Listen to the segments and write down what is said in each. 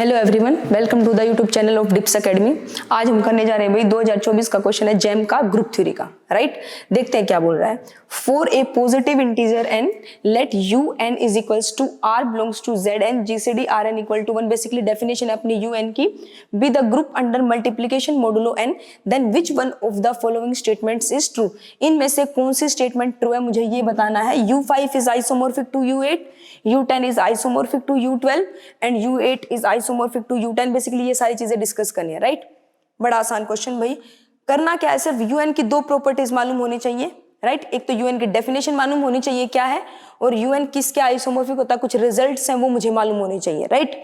Hello everyone, welcome to the YouTube channel of Dips academy. आज हम करने जा रहे हैं भाई 2024 का क्वेश्चन है जेम का ग्रुप थ्योरी का, राइट। देखते हैं क्या बोल रहा है। For a positive integer n let U N is equals to R belongs to Z N GCD R N equal to 1। Basically definition है अपनी यू एन की, be the group under multiplication modulo N then which one of the following statements is true. इनमें से कौन सी statement true है मुझे ये बताना है। u5 is isomorphic to u8, u10 is isomorphic to u12 and u8 is isomorphic to u10। Basically ये सारी चीजें डिस्कस करनी है, राइट। बड़ा आसान क्वेश्चन भाई। करना क्या है, सिर्फ un की दो प्रॉपर्टीज मालूम होनी चाहिए, राइट। एक तो un की डेफिनेशन मालूम होनी चाहिए क्या है, और un किसके आइसोमॉर्फिक होता है, कुछ रिजल्ट्स हैं वो मुझे मालूम होने चाहिए, राइट।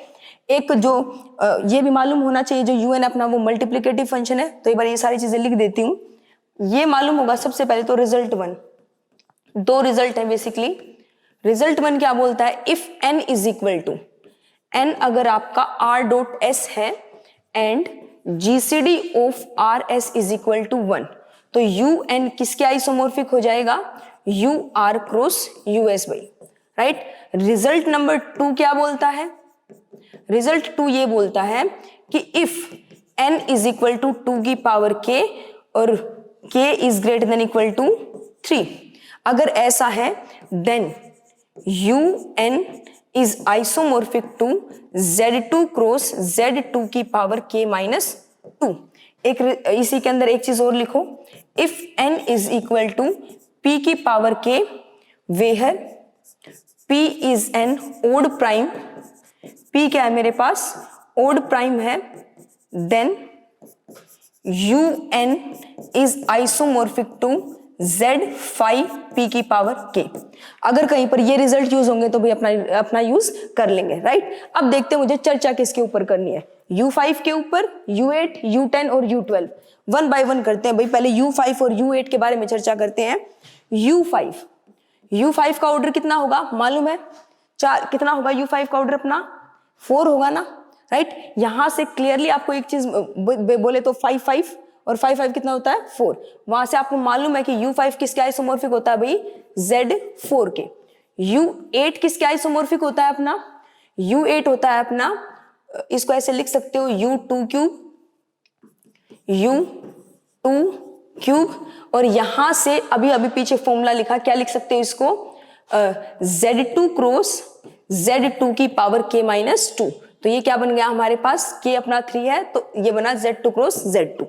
एक जो ये भी मालूम होना चाहिए जो un अपना वो मल्टीप्लिकेटिव फंक्शन है। तो एक बार ये सारी चीजें लिख देती हूँ। ये मालूम होगा सबसे पहले तो रिजल्ट वन, दो रिजल्ट है बेसिकली। रिजल्ट वन क्या बोलता है, if n is equal to n अगर आपका r डॉट s है and gcd of r s is equal to 1, तो un किसके आइसोमॉर्फिक हो जाएगा, u r क्रॉस us भाई, राइट। रिजल्ट नंबर 2 क्या बोलता है, रिजल्ट 2 ये बोलता है कि if n is equal to 2 की पावर k और k is greater than equal to 3, अगर ऐसा है then un is isomorphic to z2 cross z2 की पावर k माइनस 2। एक इसी के अंदर एक चीज और लिखो, if n is equal to p की power k where p is an odd prime, p क्या है मेरे पास, ओड प्राइम है, then un is isomorphic to z5p की पावर k। अगर कहीं पर ये रिजल्ट यूज होंगे तो भाई अपना यूज कर लेंगे, राइट। अब देखते हैं मुझे चर्चा किसके ऊपर करनी है, u5 के ऊपर, u8, u10 और u12। वन बाय वन करते हैं भाई। पहले u5 और u8 के बारे में चर्चा करते हैं। u5 का ऑर्डर कितना होगा मालूम है, 4। कितना होगा u5 का ऑर्डर अपना, 4 होगा ना, राइट। यहां से क्लियरली आपको एक चीज बोले तो 5 और 5 कितना होता है 4। वहां से आपको मालूम है कि u5 किसके आइसोमॉर्फिक होता है भाई, z4 के। u8 किसके आइसोमॉर्फिक होता है अपना, u8 होता है अपना, इसको ऐसे लिख सकते हो u2 क्यूब, और यहां से अभी पीछे फॉर्मूला लिखा, क्या लिख सकते हो इसको, z2 क्रॉस z2 की पावर k माइनस 2। तो ये क्या बन गया हमारे पास, k अपना 3 है तो ये बना z2 क्रॉस z2।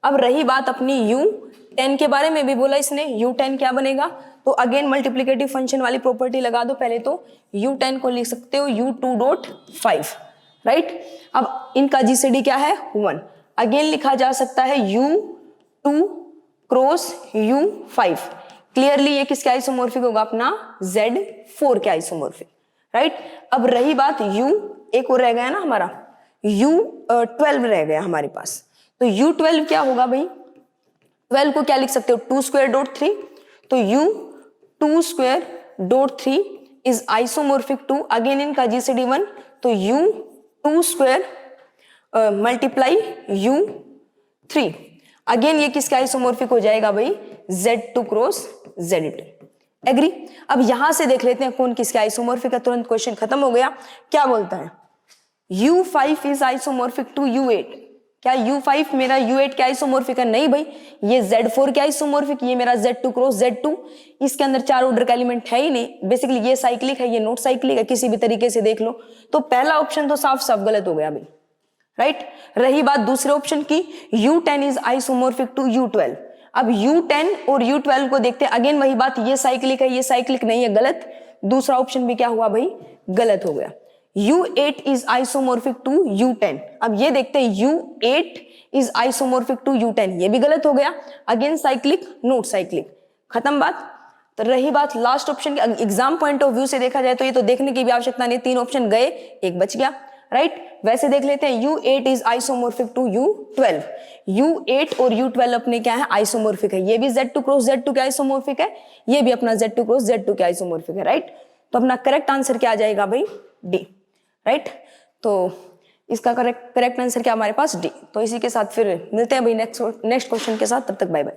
अब रही बात अपनी u10 के बारे में भी बोला इसने, u10 क्या बनेगा, तो अगेन मल्टीप्लिकेटिव फंक्शन वाली प्रॉपर्टी लगा दो। पहले तो u10 को लिख सकते हो u2.5, राइट। अब इनका जीसीडी क्या है 1, अगेन लिखा जा सकता है u2 क्रॉस u5। क्लियरली ये किसके आइसोमॉर्फिक होगा अपना, z4 के आइसोमॉर्फिक, राइट। अब रही बात एक और रह गया ना हमारा, u12 रह गया हमारे पास। तो u12 क्या होगा भाई, 12 को क्या लिख सकते हो 2 स्क्वायर डॉट 3, तो u2 square dot 3 is isomorphic to, again इनका जीसीडी 1, तो u2 square multiply u3, again ये किसका आइसोमॉर्फिक हो जाएगा भाई, z2 क्रॉस z2। एग्री। अब यहां से देख लेते हैं कौन किसका आइसोमॉर्फिक है, तुरंत क्वेश्चन खत्म हो गया। क्या बोलता है, u5 is isomorphic to u8। क्या u5 मेरा u8 के आइसोमॉर्फिक है, नहीं भाई, ये z4 के आइसोमॉर्फिक, ये मेरा z2 क्रॉस z2। इसके अंदर 4 ऑर्डर का एलिमेंट है ही नहीं। बेसिकली ये साइक्लिक है, ये नॉट साइक्लिक है, किसी भी तरीके से देख लो। तो पहला ऑप्शन तो साफ साफ गलत हो गया भाई, राइट। रही बात दूसरे ऑप्शन की, u10 is isomorphic to u12। अब u10 और u12 को देखते हैं, अगेन वही बात, ये साइक्लिक है, ये साइक्लिक नहीं है, गलत। दूसरा ऑप्शन भी क्या हुआ भाई, गलत हो गया। u8 is isomorphic to u10। अब ये देखते हैं u8 is isomorphic to u10, ये भी गलत हो गया। अगेन साइक्लिक नॉट साइक्लिक, खत्म बात। तो रही बात लास्ट ऑप्शन की, एग्जाम पॉइंट ऑफ व्यू से देखा जाए तो ये तो देखने की भी आवश्यकता नहीं, 3 ऑप्शन गए, एक बच गया, राइट। वैसे देख लेते हैं u8 is isomorphic to u12। u8 और u12 अपने क्या है, आइसोमॉर्फिक है। ये भी z2 क्रॉस z2 के आइसोमॉर्फिक है, ये भी अपना z2 क्रॉस z2 के आइसोमॉर्फिक है, राइट। तो अपना करेक्ट आंसर क्या आ जाएगा भाई, डी, राइट। तो इसका करेक्ट आंसर क्या हमारे पास, डी। तो इसी के साथ फिर मिलते हैं भाई नेक्स्ट क्वेश्चन के साथ, तब तक बाय बाय।